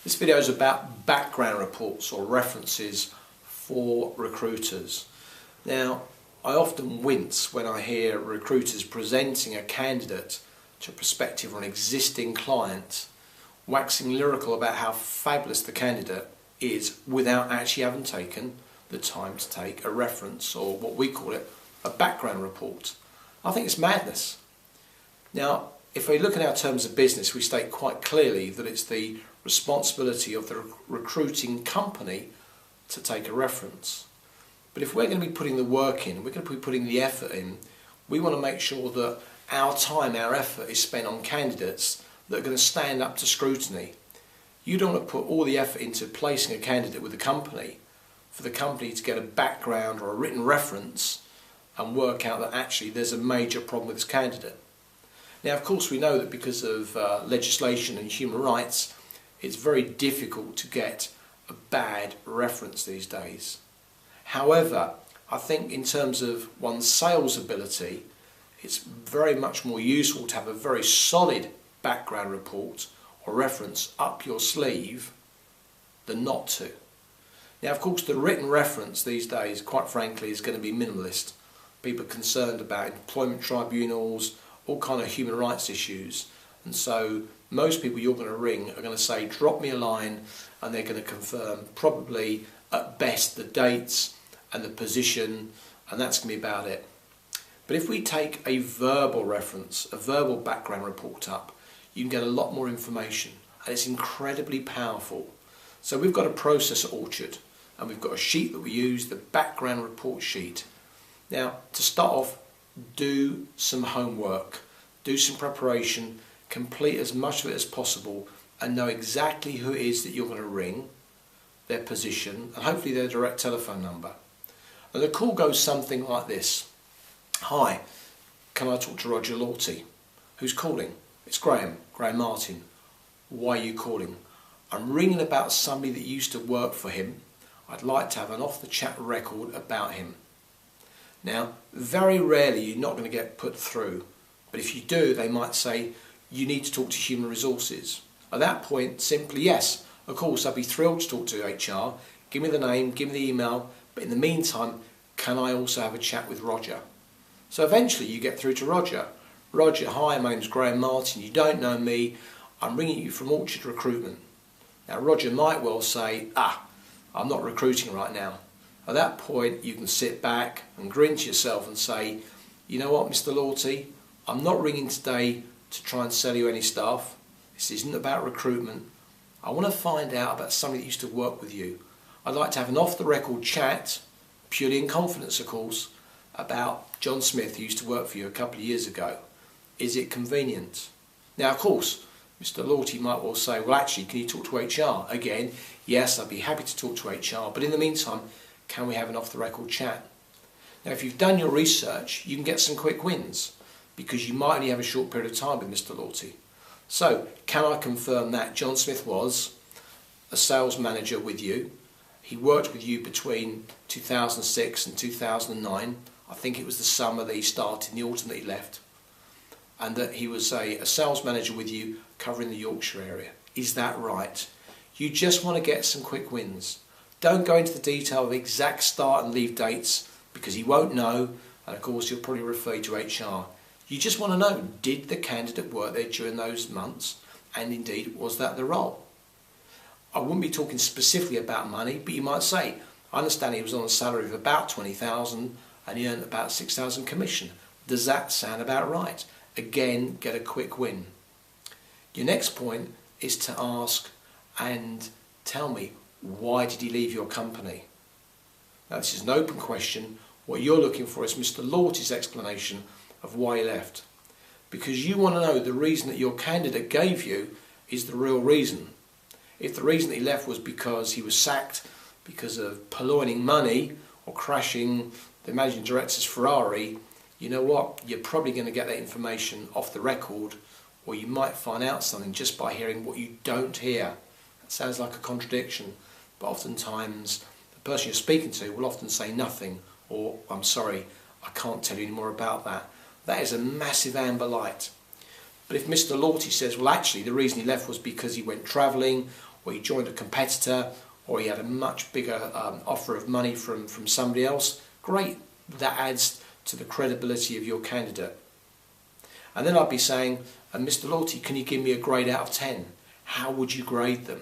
This video is about background reports or references for recruiters. Now, I often wince when I hear recruiters presenting a candidate to a prospective or an existing client waxing lyrical about how fabulous the candidate is without actually having taken the time to take a reference, or what we call it, a background report. I think it's madness. Now, if we look at our terms of business, we state quite clearly that it's the responsibility of the recruiting company to take a reference. But if we're going to be putting the work in, we're going to be putting the effort in, we want to make sure that our time, our effort is spent on candidates that are going to stand up to scrutiny. You don't want to put all the effort into placing a candidate with a company for the company to get a background or a written reference and work out that actually there's a major problem with this candidate. Now, of course, we know that because of legislation and human rights, it's very difficult to get a bad reference these days. However, I think in terms of one's sales ability, it's very much more useful to have a very solid background report or reference up your sleeve than not to. Now, of course, the written reference these days, quite frankly, is going to be minimalist. People are concerned about employment tribunals, all kind of human rights issues, and so most people you're going to ring are going to say, drop me a line, and they're going to confirm probably at best the dates and the position, and that's going to be about it. But if we take a verbal reference, a verbal background report up, you can get a lot more information, and it's incredibly powerful. So we've got a process at Orchard, and we've got a sheet that we use, the background report sheet. Now, to start off, do some homework, do some preparation, complete as much of it as possible, and know exactly who it is that you're going to ring, their position, and hopefully their direct telephone number. And the call goes something like this. Hi, can I talk to Roger Lawty? Who's calling? It's Graham Martin. Why are you calling? I'm ringing about somebody that used to work for him. I'd like to have an off-the-chat record about him. Now, very rarely you're not going to get put through, but if you do, they might say, you need to talk to human resources. At that point, simply, yes, of course, I'd be thrilled to talk to HR. Give me the name, give me the email, but in the meantime, can I also have a chat with Roger? So eventually you get through to Roger. Roger, hi, my name's Graham Martin. You don't know me. I'm ringing you from Orchard Recruitment. Now, Roger might well say, I'm not recruiting right now. At that point, you can sit back and grin to yourself and say, you know what, Mr. Lawty, I'm not ringing today to try and sell you any staff. This isn't about recruitment. I want to find out about somebody that used to work with you. I'd like to have an off-the-record chat, purely in confidence, of course, about John Smith, who used to work for you a couple of years ago. Is it convenient? Now, of course, Mr. Lawty might well say, well, actually, can you talk to HR? Again, yes, I'd be happy to talk to HR, but in the meantime, can we have an off-the-record chat? Now, if you've done your research, you can get some quick wins, because you might only have a short period of time with Mr. Lawty. So, can I confirm that John Smith was a sales manager with you? He worked with you between 2006 and 2009. I think it was the summer that he started and the autumn that he left. And that he was a sales manager with you covering the Yorkshire area. Is that right? You just want to get some quick wins. Don't go into the detail of exact start and leave dates, because he won't know, and of course he'll probably refer you to HR. You just want to know, did the candidate work there during those months, and indeed was that the role? I wouldn't be talking specifically about money, but you might say, I understand he was on a salary of about 20,000 and he earned about 6,000 commission. Does that sound about right? Again, get a quick win. Your next point is to ask and tell me, why did he leave your company? Now, this is an open question. What you're looking for is Mr. Lawty's explanation of why he left. Because you want to know the reason that your candidate gave you is the real reason. If the reason that he left was because he was sacked because of purloining money or crashing the managing director's Ferrari, you know what? You're probably going to get that information off the record, or you might find out something just by hearing what you don't hear. That sounds like a contradiction, but oftentimes the person you're speaking to will often say nothing, or I'm sorry, I can't tell you any more about that. That is a massive amber light. But if Mr. Lawty says, well, actually the reason he left was because he went travelling, or he joined a competitor, or he had a much bigger offer of money from somebody else, great, that adds to the credibility of your candidate. And then I'd be saying, Mr. Lawty, can you give me a grade out of 10? How would you grade them?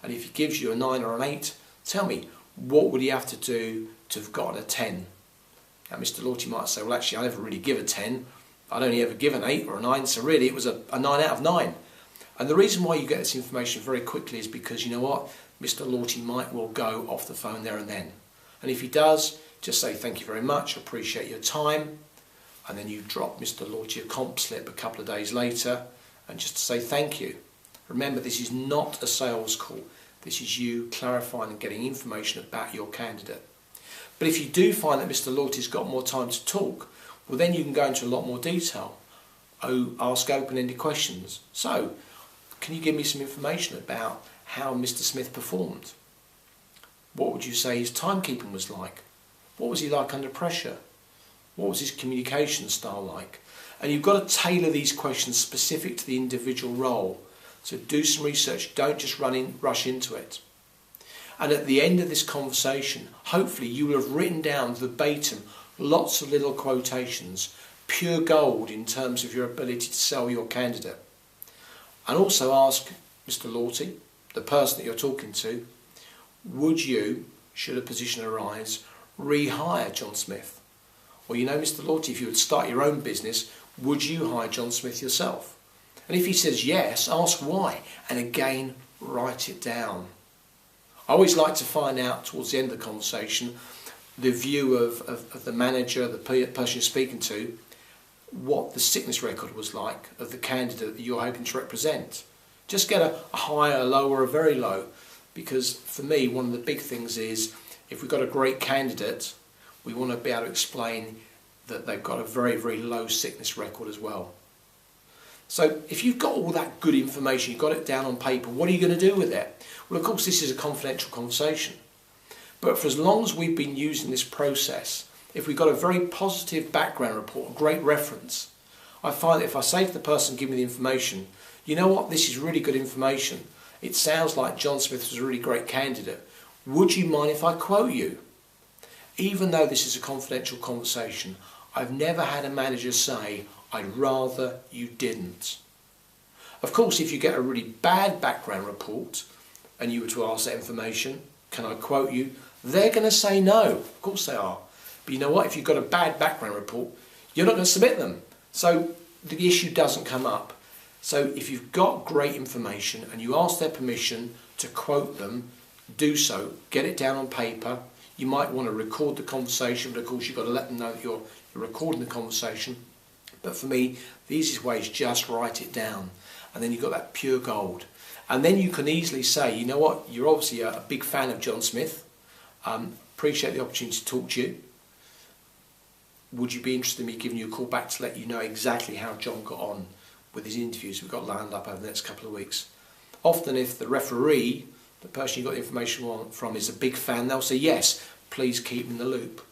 And if he gives you a 9 or an 8, tell me, what would he have to do to have gotten a 10? Now Mr. Lawty might say, well actually I never really give a 10, I'd only ever give an 8 or a 9, so really it was a 9 out of 9. And the reason why you get this information very quickly is because, you know what, Mr. Lawty might well go off the phone there and then. And if he does, just say thank you very much, appreciate your time, and then you drop Mr. Lawty a comp slip a couple of days later, and just to say thank you. Remember, this is not a sales call. This is you clarifying and getting information about your candidate. But if you do find that Mr. Lawty's got more time to talk, well then you can go into a lot more detail. Ask open-ended questions. So, can you give me some information about how Mr. Smith performed? What would you say his timekeeping was like? What was he like under pressure? What was his communication style like? And you've got to tailor these questions specific to the individual role. So do some research, don't just rush into it. And at the end of this conversation, hopefully you will have written down verbatim lots of little quotations, pure gold in terms of your ability to sell your candidate. And also ask Mr. Lawty, the person that you're talking to, would you, should a position arise, rehire John Smith? Or you know, Mr. Lawty, if you would start your own business, would you hire John Smith yourself? And if he says yes, ask why, and again, write it down. I always like to find out towards the end of the conversation the view of the manager, the person you're speaking to, what the sickness record was like of the candidate that you're hoping to represent. Just get a high, a low or a very low, because for me one of the big things is if we've got a great candidate, we want to be able to explain that they've got a very, very low sickness record as well. So if you've got all that good information, you've got it down on paper, what are you going to do with it? Well, of course, this is a confidential conversation. But for as long as we've been using this process, if we've got a very positive background report, a great reference, I find that if I say to the person, give me the information, you know what, this is really good information. It sounds like John Smith was a really great candidate. Would you mind if I quote you? Even though this is a confidential conversation, I've never had a manager say, I'd rather you didn't. Of course, if you get a really bad background report and you were to ask that information, can I quote you? They're going to say no. Of course they are. But you know what? If you've got a bad background report, you're not going to submit them. So the issue doesn't come up. So if you've got great information and you ask their permission to quote them, do so. Get it down on paper. You might want to record the conversation, but of course you've got to let them know that you're recording the conversation. But for me, the easiest way is just write it down. And then you've got that pure gold. And then you can easily say, you know what, you're obviously a big fan of John Smith. Appreciate the opportunity to talk to you. Would you be interested in me giving you a call back to let you know exactly how John got on with his interviews we've got lined up over the next couple of weeks? Often if the referee, the person you got the information from, is a big fan, they'll say, yes, please keep me in the loop.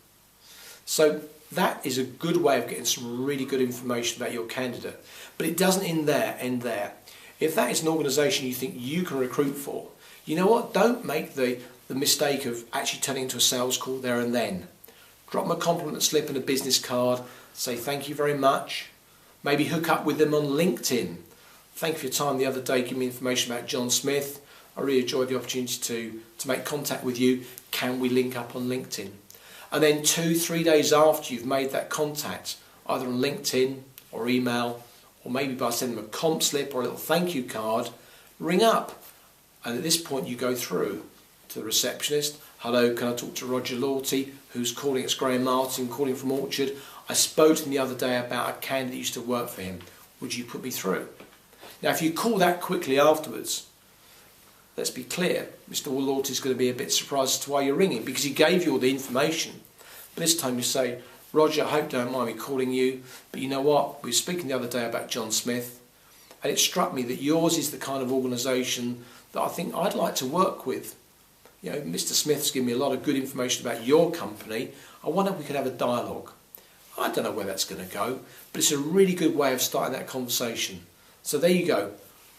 So that is a good way of getting some really good information about your candidate. But it doesn't end there. If that is an organisation you think you can recruit for, you know what, don't make the mistake of actually turning into a sales call there and then. Drop them a compliment slip and a business card, say thank you very much. Maybe hook up with them on LinkedIn. Thank you for your time the other day, give me information about John Smith. I really enjoyed the opportunity to make contact with you. Can we link up on LinkedIn? And then 2-3 days after you've made that contact, either on LinkedIn or email, or maybe by sending them a comp slip or a little thank you card, ring up. And at this point you go through to the receptionist. Hello, can I talk to Roger Lawty, who's calling? It's Graham Martin, calling from Orchard. I spoke to him the other day about a candidate that used to work for him. Would you put me through? Now if you call that quickly afterwards, let's be clear, Mr. Lawty's going to be a bit surprised as to why you're ringing, because he gave you all the information. But this time you say, Roger, I hope you don't mind me calling you, but you know what, we were speaking the other day about John Smith, and it struck me that yours is the kind of organisation that I think I'd like to work with. You know, Mr. Smith's given me a lot of good information about your company. I wonder if we could have a dialogue. I don't know where that's going to go, but it's a really good way of starting that conversation. So there you go.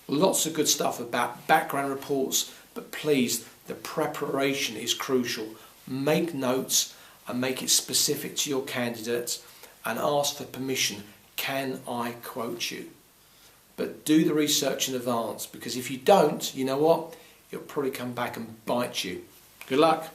Lots of good stuff about background reports, but please, the preparation is crucial. Make notes and make it specific to your candidate and ask for permission. Can I quote you? But do the research in advance, because if you don't, you know what? It'll probably come back and bite you. Good luck.